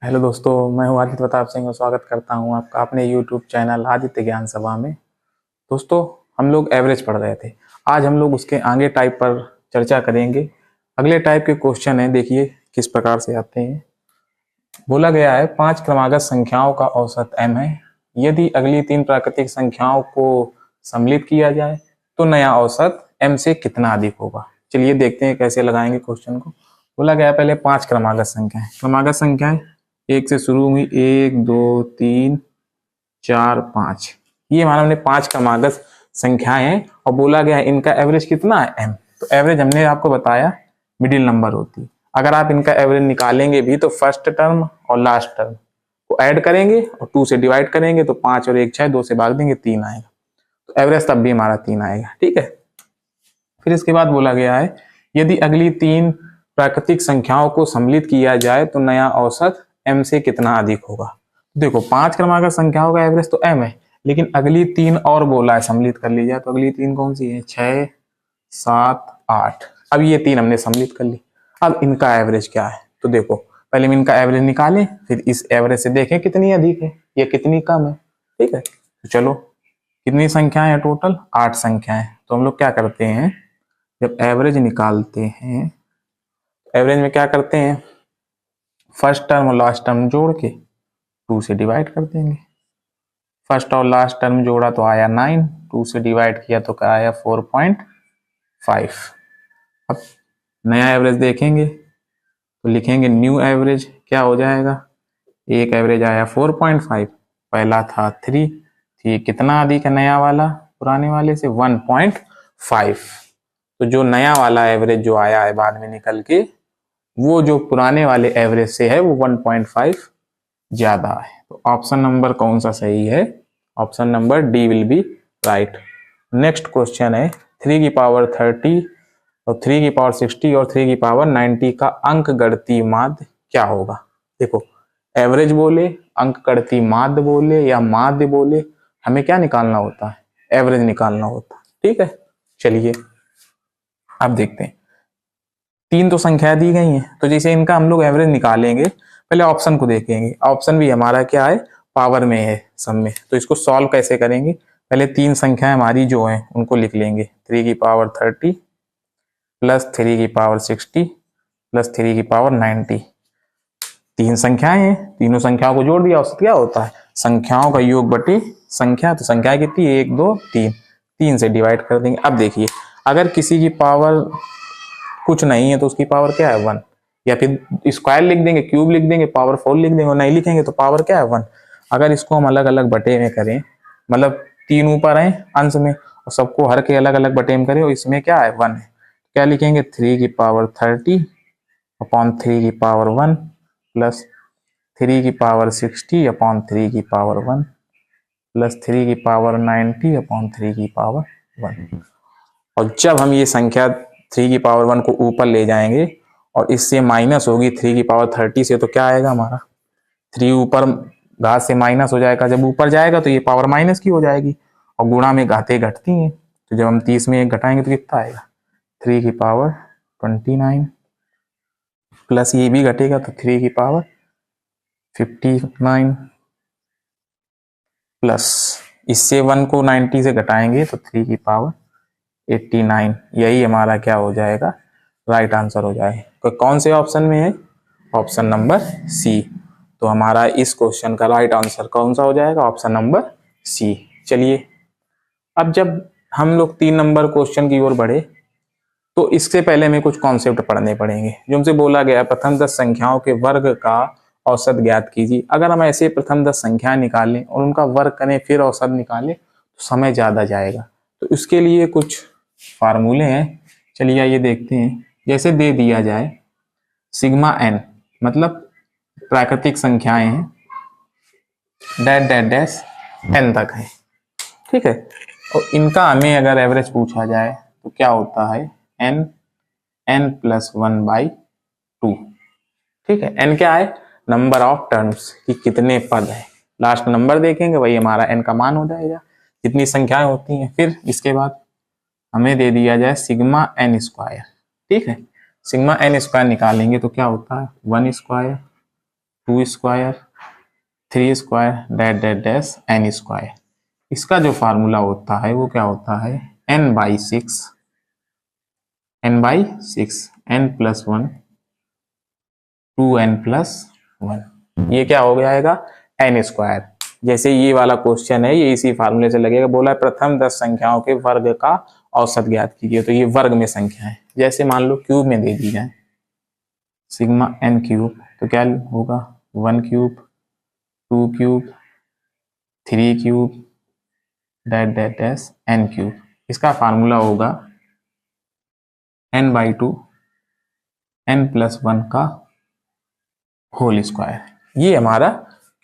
Hello दोस्तों, मैं हूं आदित्य प्रताप सिंह और स्वागत करता हूं आपका अपने यूट्यूब चैनल आदित्य ज्ञान सभा में। दोस्तों, हम लोग एवरेज पढ़ रहे थे। आज हम लोग उसके आगे टाइप पर चर्चा करेंगे। अगले टाइप के क्वेश्चन हैं, देखिए किस प्रकार से आते हैं। बोला गया है 5 क्रमागत संख्याओं का औसत m है। यदि अगली 3 प्राकृतिक संख्याओं को सम्मिलित किया जाए तो नया औसत m से कितना अधिक होगा। चलिए देखते हैं कैसे लगाएंगे क्वेश्चन को। बोला गया है पहले 5 क्रमागत संख्याएं। क्रमागत संख्याएं एक से शुरू हुई, 1 2 3 4 5। ये माना हमने 5 क्रमागत संख्याएं हैं और बोला गया है इनका एवरेज कितना है m। तो एवरेज हमने आपको बताया मिडिल नंबर होती है। अगर आप इनका एवरेज निकालेंगे भी तो फर्स्ट टर्म और लास्ट टर्म को ऐड करेंगे और 2 से डिवाइड करेंगे तो 5 और 1 6, 2 से भाग देंगे 3 आएगा। तो एवरेज तब भी हमारा 3 आएगा। ठीक है। फिर इसके बाद बोला गया है यदि अगली 3 प्राकृतिक संख्याओं को सम्मिलित किया जाए तो नया औसत m से कितना अधिक होगा। देखो 5 क्रमागत संख्याओं का एवरेज तो m है, लेकिन अगली 3 और बोला है सम्मिलित कर ली जाए। तो अगली 3 कौन सी है? 6 7 8। अब ये 3 हमने सम्मिलित कर ली। अब इनका एवरेज क्या है? तो देखो पहले हम इनका एवरेज निकालें, फिर इस एवरेज से देखें कितनी अधिक है या कितनी कम है। ठीक है। तो चलो, कितनी संख्याएं हैं टोटल? 8 संख्याएं। तो हम लोग क्या करते हैं, जब एवरेज निकालते हैं, एवरेज में क्या करते हैं, फर्स्ट टर्म और लास्ट टर्म जोड़ के 2 से डिवाइड कर देंगे। फर्स्ट और लास्ट टर्म जोड़ा तो आया 9, 2 से डिवाइड किया तो क्या आया 4.5। अब नया एवरेज देखेंगे तो लिखेंगे न्यू एवरेज। क्या हो जाएगा? एक एवरेज आया 4.5, पहला था 3। ठीक, कितना अधिक है नया वाला पुराने वाले से? 1.5। तो जो नया वाला एवरेज जो आया है बाद में निकल के, वो जो पुराने वाले एवरेज से है वो 1.5 ज्यादा है। तो ऑप्शन नंबर कौन सा सही है? Option number D will be right. Next question है 3 की पावर 30 और 3 की पावर 60 और 3 की पावर 90 का अंक गणितीय माध्य क्या होगा। देखो एवरेज बोले, अंक गणितीय माध्य बोले या माध्य बोले, हमें क्या निकालना होता है? एवरेज निकालना होता है। ठीक है। चलिए अब देखते हैं। 3 तो संख्या दी गई हैं, तो जैसे इनका हम लोग एवरेज निकालेंगे, पहले ऑप्शन को देखेंगे। ऑप्शन भी हमारा क्या है? पावर में है, सम में। तो इसको सॉल्व कैसे करेंगे? पहले 3 संख्याएं हमारी जो हैं उनको लिख लेंगे। 3 की पावर 30 प्लस 3 की पावर 60 प्लस 3 की पावर 90। 3 संख्याएं हैं, तीनों संख्याओं को जोड़ दिया, औसत क्या होता है? संख्याओं का योग बटे संख्या। तो संख्या कितनी? 1 2 3। 3 से डिवाइड कर देंगे। अब देखिए, अगर किसी की पावर कुछ नहीं है तो उसकी पावर क्या है? 1। या फिर स्क्वायर लिख देंगे, क्यूब लिख देंगे, पावर 4 लिख देंगे, और नहीं लिखेंगे तो पावर क्या है? 1। अगर इसको हम अलग अलग बटे में करें, मतलब 3 ऊपर है अंश में और सबको हर के अलग अलग बटे में करें, और इसमें क्या है? 1 है। क्या लिखेंगे? 3 की पावर 30 अपॉन 3 की पावर 1 प्लस 3 की पावर 60 अपॉन 3 की पावर 1 प्लस 3 की पावर 90 अपॉन 3 की पावर 1। और जब हम ये संख्या 3 की पावर 1 को ऊपर ले जाएंगे और इससे माइनस होगी 3 की पावर 30 से, तो क्या आएगा हमारा? 3 ऊपर घात से माइनस हो जाएगा, जब ऊपर जाएगा तो ये पावर माइनस की हो जाएगी, और गुणा में घातें घटती हैं। तो जब हम 30 में 1 घटाएंगे तो कितना आएगा? 3 की पावर 29 प्लस ये भी घटेगा तो 3 की पावर 59 प्लस इससे 1 को 90 से घटाएंगे तो 3 की पावर 89। यही हमारा क्या हो जाएगा? राइट आंसर हो जाएगा। तो कौन से ऑप्शन में है? Option number C. तो हमारा इस क्वेश्चन का राइट आंसर कौन सा हो जाएगा? Option number C. चलिए अब जब हम लोग 3 नंबर क्वेश्चन की ओर बढ़े तो इससे पहले हमें कुछ कॉन्सेप्ट पढ़ने पड़ेंगे। जो हमसे बोला गया प्रथम 10 संख्याओं के वर्ग का औसत ज्ञात कीजिए। अगर हम ऐसे प्रथम 10 संख्याएं निकालें और उनका वर्ग करें फिर औसत निकालें तो समय ज्यादा जाएगा। तो इसके लिए कुछ फार्मूले हैं। चलिए आइए देखते हैं। जैसे दे दिया जाए सिग्मा एन, मतलब प्राकृतिक संख्याएं हैं, डैश डैश डैश एन तक है। ठीक है। और इनका हमें अगर एवरेज पूछा जाए तो क्या होता है? N n plus 1/2। ठीक है। एन क्या है? नंबर ऑफ टर्म्स, कि कितने पद है। लास्ट नंबर देखेंगे वही हमारा एन का मान हो जाएगा, जितनी संख्याएं होती हैं। फिर इसके बाद हमें दे दिया जाए सिग्मा एन स्क्वायर। ठीक है। सिग्मा एन स्क्वायर निकालेंगे तो क्या होता है? 1 square 2 square 3 square that that dash n square. इसका जो फार्मूला होता है वो क्या होता है, n/6 n+1 2n+1। ये क्या हो जाएगा, n स्क्वायर। जैसे ये वाला क्वेश्चन है ये इसी फार्मूले से लगेगा। बोला प्रथम 10 संख्याओं के वर्ग का औसत ज्ञात कीजिए, तो ये वर्ग में संख्या है। जैसे मान लो क्यूब में दे दी जाए सिग्मा n क्यूब, तो क्या होगा 1 cube 2 cube 3 cube that that dash n cube. इसका फार्मूला होगा n/2 n+1 का होल स्क्वायर। ये हमारा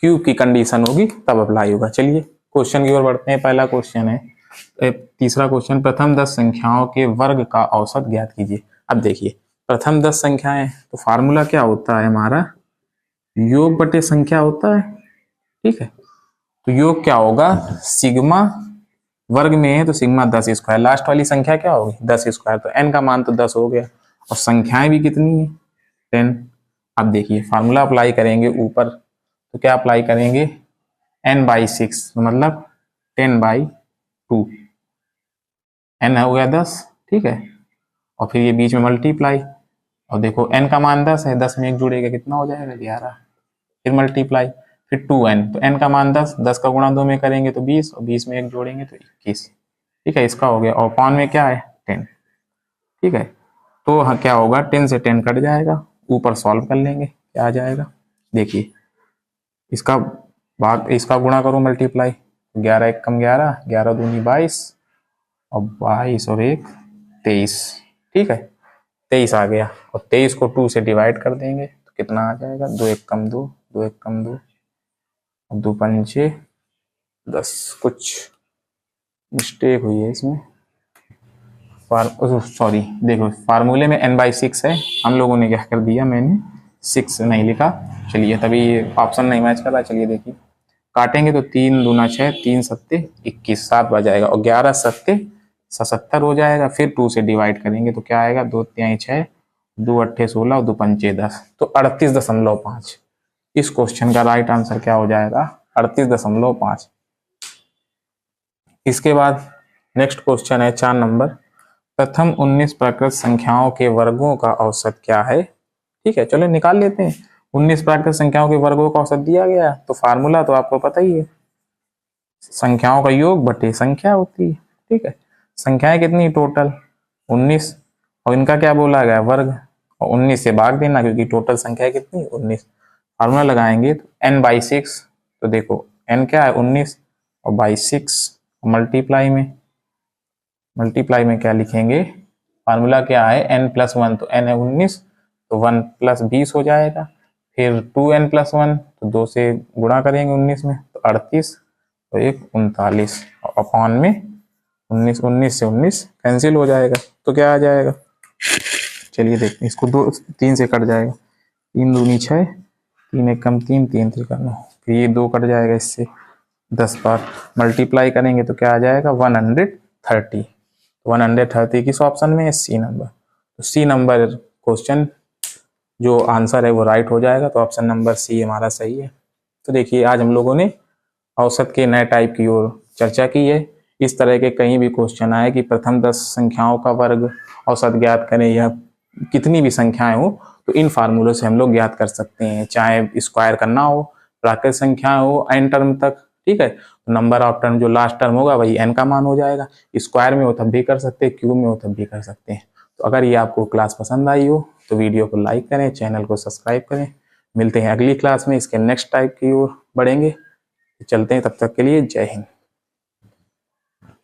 क्यूब की कंडीशन होगी तब अप्लाई होगा। चलिए क्वेश्चन की ओर बढ़ते हैं। पहला क्वेश्चन है, तीसरा क्वेश्चन, प्रथम 10 संख्याओं के वर्ग का औसत ज्ञात कीजिए। अब देखिए प्रथम 10 संख्याएं, तो फार्मूला क्या होता है हमारा, योग बटे संख्या होता है। ठीक है, तो योग क्या होगा, सिग्मा वर्ग में है तो सिग्मा 10 स्क्वायर, लास्ट वाली संख्या क्या होगी 10 स्क्वायर, तो n का मान तो 10 हो गया और संख्याएं भी कितनी है 10। अब देखिए फार्मूला अप्लाई करेंगे ऊपर, तो क्या अप्लाई करेंगे n/6 तो मतलब 10/2, n हो गया 10। ठीक है, और फिर ये बीच में मल्टीप्लाई, और देखो n का मान 10 है, 10 में एक जुड़ेगा कितना हो जाएगा 11, फिर मल्टीप्लाई, फिर 2n, तो n का मान 10, 10 का गुणा 2 में करेंगे तो 20 और 20 में एक जोड़ेंगे तो 21। ठीक है, इसका हो गया, और पान में क्या है 10। ठीक है, तो हाँ क्या होगा 10 से 10 कट जाएगा, ऊपर सॉल्व कर लेंगे क्या आ जाएगा, देखिए इसका भाग इसका गुणा करो मल्टीप्लाई, 11 एक कम 11, 11 दूनी 22 और 22 और 1 23। ठीक है, 23 आ गया, और 23 को 2 से डिवाइड कर देंगे तो कितना आ जाएगा, 2 एक कम 2, 2 एक कम 2 और 2 पंचे 10। कुछ मिस्टेक हुई है इसमें, सॉरी देखो फार्मूले में n/6 है, हम लोगों ने क्या कर दिया, मैंने 6 नहीं लिखा। चलिए तभी ऑप्शन नहीं मैच कर रहा। चलिए देखिए काटेंगे तो 3 दूना 6, 3 सत्ते 21, 7 बच जाएगा, और 11 सत्ते 77 हो जाएगा। फिर 2 से डिवाइड करेंगे तो क्या आएगा, 2 तिहाई 6, 2 अट्ठे 16 और 2 पंचे 10, तो 38.5। इस क्वेश्चन का राइट आंसर क्या हो जाएगा 38.5। इसके बाद नेक्स्ट क्वेश्चन है 4 नंबर, प्रथम 19 प्राकृत संख्याओं के वर्गों का औसत क्या है। ठीक है, चलो निकाल लेते हैं। 19 प्राकृत संख्याओं के वर्गों का औसत दिया गया है, तो फार्मूला तो आपको पता ही है, संख्याओं का योग बटे संख्या होती है। ठीक है, संख्याएं कितनी टोटल 19, और इनका क्या बोला गया वर्ग, और 19 से भाग देना क्योंकि टोटल संख्या कितनी 19। फार्मूला लगाएंगे तो n/6, तो देखो n क्या है 19 और 6 मल्टीप्लाई में क्या लिखेंगे, फार्मूला क्या है n+1, तो n है 19 तो 1 + 20 हो जाएगा, फिर 2n+1 तो 2 से गुणा करेंगे 19 में तो 38 तो 1 39, और अपॉन में 19 से 19 कैंसिल हो जाएगा तो क्या आ जाएगा, चलिए देखते हैं इसको, 3 से कट जाएगा, 3 दूनी 6, 3 एक कम 3, 3 3 9, फिर ये 2 कट जाएगा, इससे 10 बार मल्टीप्लाई करेंगे तो क्या आ जाएगा 130। 130 किस ऑप्शन में है, सी नंबर। तो सी नंबर क्वेश्चन जो आंसर है वो राइट हो जाएगा, तो ऑप्शन नंबर सी हमारा सही है। तो देखिए आज हम लोगों ने औसत के नए टाइप की ओर चर्चा की है। इस तरह के कहीं भी क्वेश्चन आए कि प्रथम 10 संख्याओं का वर्ग औसत ज्ञात करें या कितनी भी संख्याएं हो, तो इन फार्मूलों से हम लोग ज्ञात कर सकते हैं, चाहे स्क्वायर करना हो, प्राकृत संख्या हो n टर्म तक। ठीक है, नंबर ऑफ टर्म जो लास्ट टर्म होगा वही n का मान हो जाएगा, स्क्वायर में हो तब भी कर सकते हैं, क्यूब में हो तब भी कर सकते हैं। तो अगर ये आपको क्लास पसंद आई हो तो वीडियो को लाइक करें, चैनल को सब्सक्राइब करें। मिलते हैं अगली क्लास में, इसके नेक्स्ट टाइप की ओर बढ़ेंगे। चलते हैं, तब तक के लिए जय हिंद।